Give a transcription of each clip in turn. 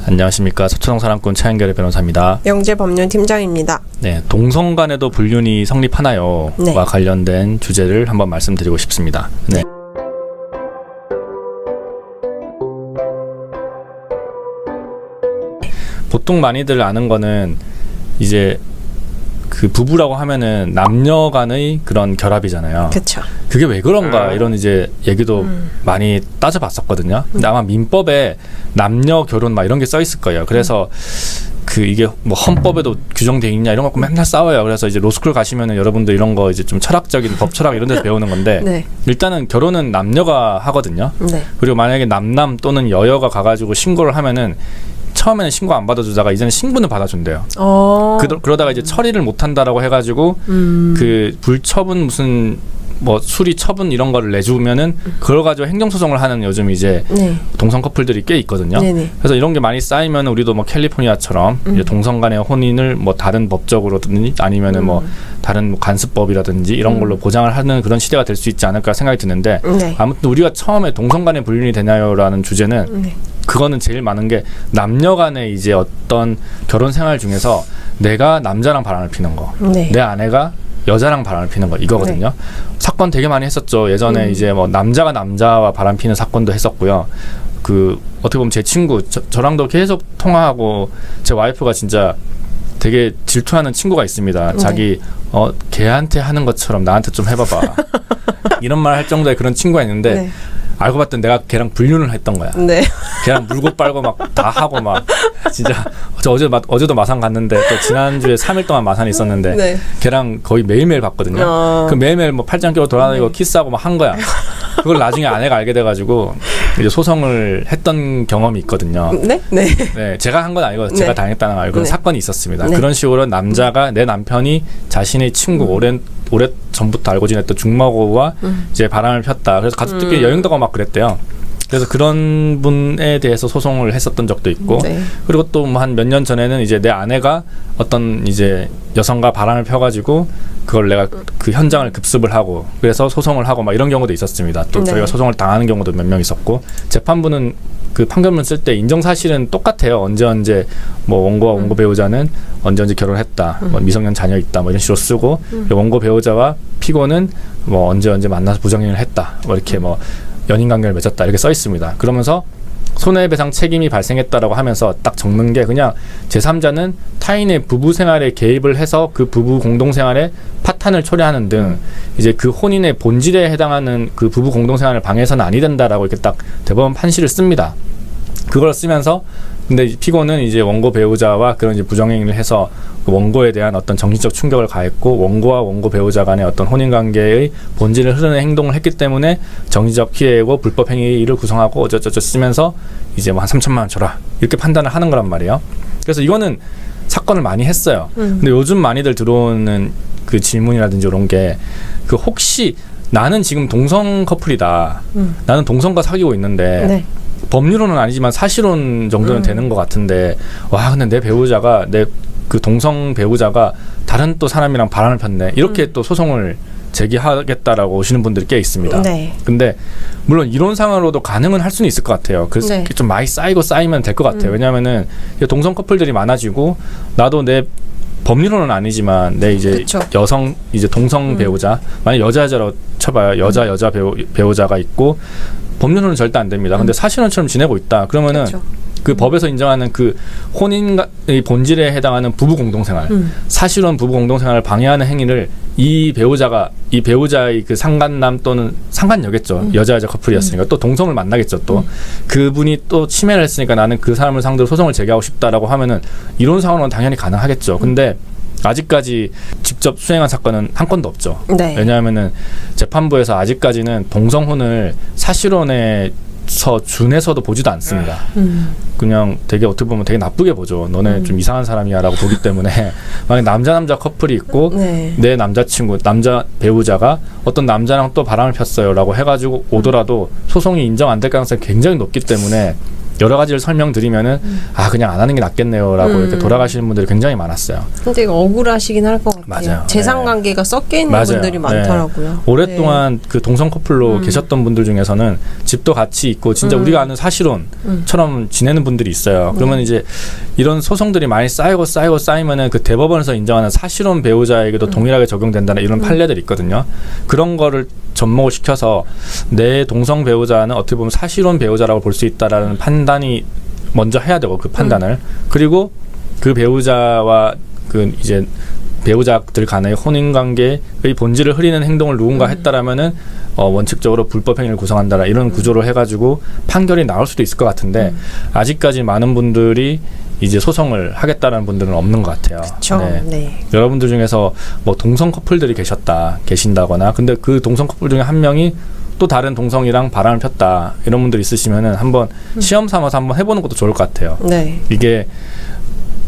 안녕하십니까. 서초동 사람꾼 차인결의 변호사입니다. 영재법률팀장입니다. 네, 동성 간에도 불륜이 성립하나요? 네. 와 관련된 주제를 한번 말씀드리고 싶습니다. 네. 보통 많이들 아는 거는 이제 그 부부라고 하면은 남녀 간의 그런 결합이잖아요. 그렇죠. 그게 왜 그런가 이런 이제 얘기도 많이 따져봤었거든요. 근데 아마 민법에 남녀 결혼 막 이런 게 써 있을 거예요. 그래서 그 이게 뭐 헌법에도 규정돼 있냐 이런 거 갖고 맨날 싸워요. 그래서 이제 로스쿨 가시면은 여러분들 이런 거 이제 좀 철학적인 법 철학 이런 데서 배우는 건데 네. 일단은 결혼은 남녀가 하거든요. 네. 그리고 만약에 남남 또는 여여가 가가지고 신고를 하면은 처음에는 신고 안 받아주다가 이제는 신고는 받아준대요. 그러다가 이제 처리를 못한다라고 해가지고 그 불처분 무슨 뭐 수리 처분 이런 거를 내주면은 그걸 가지고 행정소송을 하는 요즘 이제 네. 동성 커플들이 꽤 있거든요. 네네. 그래서 이런 게 많이 쌓이면 우리도 뭐 캘리포니아처럼 이제 동성 간의 혼인을 뭐 다른 법적으로든지 아니면은 뭐 다른 뭐 간수법이라든지 이런 걸로 보장을 하는 그런 시대가 될 수 있지 않을까 생각이 드는데 네. 아무튼 우리가 처음에 동성 간의 불륜이 되나요라는 주제는 네. 그거는 제일 많은 게 남녀 간의 이제 어떤 결혼 생활 중에서 내가 남자랑 바람을 피는 거, 네. 내 아내가 여자랑 바람을 피는 거 이거거든요. 사건 되게 많이 했었죠. 예전에 이제 뭐 남자가 남자와 바람 피는 사건도 했었고요. 그 어떻게 보면 제 친구 저랑도 계속 통화하고 제 와이프가 진짜 되게 질투하는 친구가 있습니다. 자기 걔한테 하는 것처럼 나한테 좀 해봐봐. 이런 말 할 정도의 그런 친구가 있는데 네. 알고 봤더니 내가 걔랑 불륜을 했던 거야. 네. 걔랑 물고 빨고 막 다 하고 막 진짜 어제도 마산 갔는데 또 지난주에 3일 동안 마산에 있었는데 네. 걔랑 거의 매일매일 봤거든요. 그 매일매일 뭐 팔짱 끼고 돌아다니고 키스하고 막 한 거야. 그걸 나중에 아내가 알게 돼가지고 이제 소송을 했던 경험이 있거든요. 네? 네. 네, 제가 한 건 아니고 네. 제가 당했다는 그런 네. 사건이 있었습니다. 네. 그런 식으로 남자가 내 남편이 자신의 친구 오래 전부터 알고 지냈던 중마고와 이제 바람을 폈다. 그래서 가족들끼리 여행도 가고 막 그랬대요. 그래서 그런 분에 대해서 소송을 했었던 적도 있고 네. 그리고 또 한 몇 년 전에는 이제 내 아내가 어떤 이제 여성과 바람을 펴가지고 그걸 내가 그 현장을 급습을 하고 그래서 소송을 하고 막 이런 경우도 있었습니다. 또 네. 저희가 소송을 당하는 경우도 몇 명 있었고 재판부는 그 판결문 쓸 때 인정 사실은 똑같아요. 언제 뭐 원고와 원고 배우자는 언제 결혼했다, 뭐 미성년 자녀 있다, 뭐 이런 식으로 쓰고 원고 배우자와 피고는 뭐 언제 만나서 부정행위를 했다, 뭐 이렇게 뭐 연인 관계를 맺었다 이렇게 써 있습니다. 그러면서 손해배상 책임이 발생했다라고 하면서 딱 적는 게 그냥 제3자는 타인의 부부 생활에 개입을 해서 그 부부 공동생활에 파탄을 초래하는 등 이제 그 혼인의 본질에 해당하는 그 부부 공동생활을 방해해서는 아니 된다라고 이렇게 딱 대법원 판시를 씁니다. 그걸 쓰면서 근데 피고는 이제 원고 배우자와 그런 이제 부정행위를 해서 그 원고에 대한 어떤 정신적 충격을 가했고 원고와 원고 배우자 간의 어떤 혼인 관계의 본질을 흐르는 행동을 했기 때문에 정신적 피해고 불법 행위를 구성하고 어쩌저쩌 쓰면서 이제 뭐 한 3천만 원 줘라 이렇게 판단을 하는 거란 말이에요. 그래서 이거는 사건을 많이 했어요. 근데 요즘 많이들 들어오는 그 질문이라든지 이런 게 그 혹시 나는 지금 동성 커플이다. 나는 동성과 사귀고 있는데 네. 법률로는 아니지만 사실혼 정도는 되는 것 같은데 와 근데 내 배우자가 내 그 동성 배우자가 다른 또 사람이랑 바람을 폈네 이렇게 또 소송을 제기하겠다라고 오시는 분들이 꽤 있습니다. 네. 근데 물론 이론상으로도 가능은 할 수는 있을 것 같아요. 그래서 네. 좀 많이 쌓이면 될 것 같아요. 왜냐하면은 동성 커플들이 많아지고 나도 내 법률로는 아니지만 내 이제 그쵸. 여성 이제 동성 배우자 만약 여자로 쳐봐요. 여자 배우자가 있고 법률로는 절대 안 됩니다. 근데 사실혼처럼 지내고 있다. 그러면은 그쵸. 그 법에서 인정하는 그 혼인의 본질에 해당하는 부부 공동생활, 사실혼 부부 공동생활을 방해하는 행위를 이 배우자의 그 상간남 또는 상간녀겠죠. 여자 커플이었으니까 또 동성을 만나겠죠. 또 그분이 또 침해를 했으니까 나는 그 사람을 상대로 소송을 제기하고 싶다라고 하면은 이론상으로는 당연히 가능하겠죠. 근데 아직까지 직접 수행한 사건은 한 건도 없죠. 네. 왜냐하면은 재판부에서 아직까지는 동성혼을 사실혼에서 준해서도 보지도 않습니다. 그냥 되게 어떻게 보면 되게 나쁘게 보죠. 너네 좀 이상한 사람이야라고 보기 때문에 만약 남자 커플이 있고 네. 내 남자친구 남자 배우자가 어떤 남자랑 또 바람을 폈어요라고 해가지고 오더라도 소송이 인정 안 될 가능성이 굉장히 높기 때문에 여러 가지를 설명드리면은 그냥 안 하는 게 낫겠네요라고 이렇게 돌아가시는 분들이 굉장히 많았어요. 근데 이거 억울하시긴 할 것 같아요. 맞아요. 재산 관계가 섞여 있는 맞아요. 분들이 많더라고요. 네. 오랫동안 그 동성 커플로 계셨던 분들 중에서는 집도 같이 있고 진짜 우리가 아는 사실혼처럼 지내는 분들이 있어요. 그러면 이제 이런 소송들이 많이 쌓이면은 그 대법원에서 인정하는 사실혼 배우자에게도 동일하게 적용된다는 이런 판례들이 있거든요. 그런 거를 접목을 시켜서 내 동성 배우자는 어떻게 보면 사실혼 배우자라고 볼 수 있다라는 판단이 먼저 해야 되고, 그 판단을. 그리고 그 배우자와 그 이제 배우자들 간의 혼인 관계의 본질을 흐리는 행동을 누군가 했다라면은 원칙적으로 불법 행위를 구성한다라 이런 구조를 해가지고 판결이 나올 수도 있을 것 같은데 아직까지 많은 분들이 이제 소송을 하겠다는 분들은 없는 것 같아요. 그렇죠. 네. 여러분들 중에서 뭐 동성 커플들이 계신다거나, 근데 그 동성 커플 중에 한 명이 또 다른 동성이랑 바람을 폈다, 이런 분들 있으시면은 한번 시험 삼아서 한번 해보는 것도 좋을 것 같아요. 네. 이게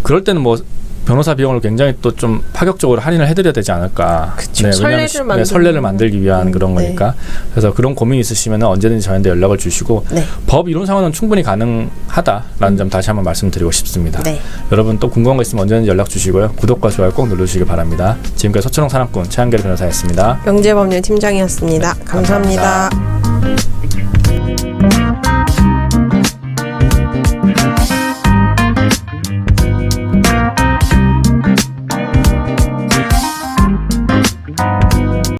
그럴 때는 뭐 변호사 비용을 굉장히 또 좀 파격적으로 할인을 해드려야 되지 않을까. 그쵸. 왜냐하면 설레를 만들기 위한 그런 거니까. 그래서 그런 고민이 있으시면 언제든지 저희한테 연락을 주시고, 네. 법 이론상으로는 충분히 가능하다라는 점 다시 한번 말씀드리고 싶습니다. 네. 여러분 또 궁금한 거 있으면 언제든지 연락 주시고요. 구독과 좋아요 꼭 눌러주시기 바랍니다. 지금까지 서초동 사랑꾼 최한결 변호사였습니다. 명재법률 팀장이었습니다. 감사합니다.